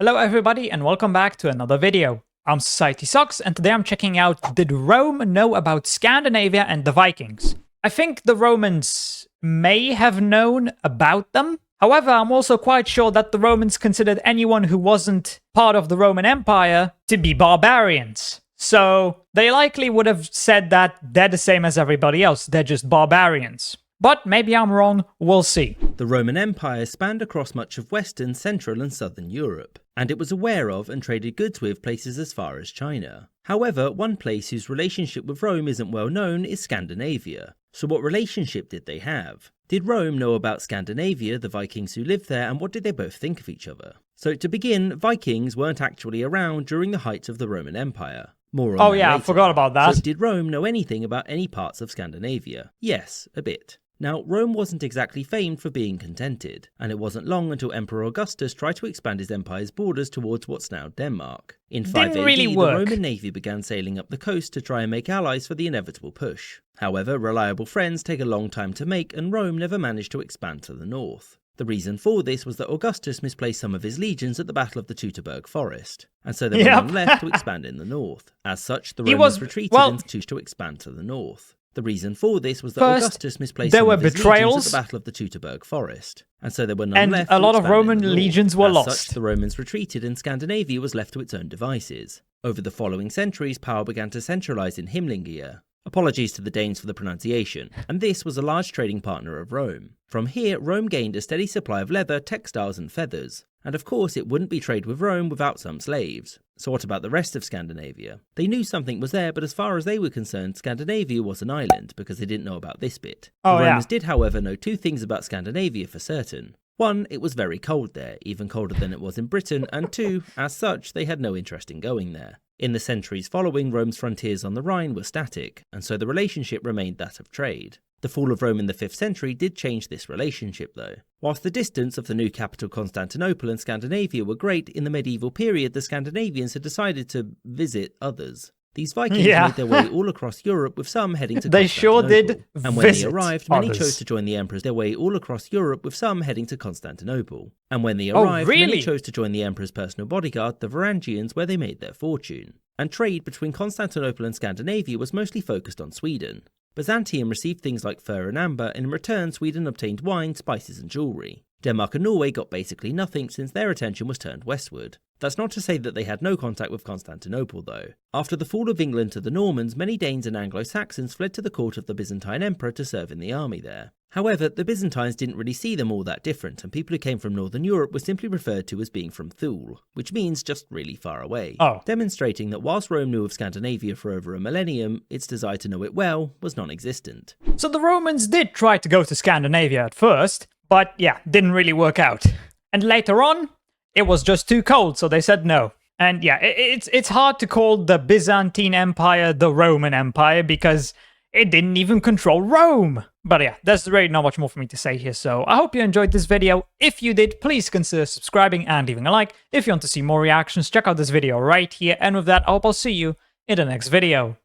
Hello everybody and welcome back to another video. I'm SocietySucks and today I'm checking out, did Rome know about Scandinavia and the Vikings? I think the Romans may have known about them. However, I'm also quite sure that the Romans considered anyone who wasn't part of the Roman Empire to be barbarians. So they likely would have said that they're the same as everybody else, they're just barbarians. But maybe I'm wrong, we'll see. The Roman Empire spanned across much of Western, Central and Southern Europe, and it was aware of and traded goods with places as far as China. However, one place whose relationship with Rome isn't well known is Scandinavia. So what relationship did they have? Did Rome know about Scandinavia, the Vikings who lived there, and what did they both think of each other? So to begin, Vikings weren't actually around during the height of the Roman Empire. More on that later. I forgot about that. So did Rome know anything about any parts of Scandinavia? Yes, a bit. Now, Rome wasn't exactly famed for being contented, and it wasn't long until Emperor Augustus tried to expand his empire's borders towards what's now Denmark. In 5 AD, the Roman navy began sailing up the coast to try and make allies for the inevitable push. However, reliable friends take a long time to make, and Rome never managed to expand to the north. The reason for this was that Augustus misplaced some of his legions at the Battle of the Teutoburg Forest, and so there were none left to expand in the north. As such, the Romans retreated and to expand to the north. The reason for this was that Augustus misplaced some of his legions at the Battle of the Teutoburg Forest, and so there were none left. And a lot of Roman legions were lost. As such, the Romans retreated and Scandinavia was left to its own devices. Over the following centuries, power began to centralise in Himlingia. Apologies to the Danes for the pronunciation, and this was a large trading partner of Rome. From here, Rome gained a steady supply of leather, textiles and feathers. And of course, it wouldn't be trade with Rome without some slaves. So what about the rest of Scandinavia? They knew something was there, but as far as they were concerned, Scandinavia was an island, because they didn't know about this bit. The Romans did, however, know two things about Scandinavia for certain. One, it was very cold there, even colder than it was in Britain, and two, as such, they had no interest in going there. In the centuries following, Rome's frontiers on the Rhine were static, and so the relationship remained that of trade. The fall of Rome in the 5th century did change this relationship though. Whilst the distance of the new capital Constantinople and Scandinavia were great, in the medieval period the Scandinavians had decided to visit others. These Vikings made their way all across Europe, with some heading to Constantinople. Sure did. And when they arrived, many chose to join the emperors their way all across Europe, with some heading to Constantinople. And when they arrived, many chose to join the emperor's personal bodyguard, the Varangians, where they made their fortune. And trade between Constantinople and Scandinavia was mostly focused on Sweden. Byzantium received things like fur and amber, and in return Sweden obtained wine, spices and jewellery. Denmark and Norway got basically nothing since their attention was turned westward. That's not to say that they had no contact with Constantinople though. After the fall of England to the Normans, many Danes and Anglo-Saxons fled to the court of the Byzantine emperor to serve in the army there. However, the Byzantines didn't really see them all that different, and people who came from Northern Europe were simply referred to as being from Thule, which means just really far away. Demonstrating that whilst Rome knew of Scandinavia for over a millennium, its desire to know it well was non-existent. So the Romans did try to go to Scandinavia at first, but didn't really work out. And later on, it was just too cold, so they said no. And it's hard to call the Byzantine Empire the Roman Empire because it didn't even control Rome. But there's really not much more for me to say here, so I hope you enjoyed this video. If you did, please consider subscribing and leaving a like. If you want to see more reactions, check out this video right here. And with that, I hope I'll see you in the next video.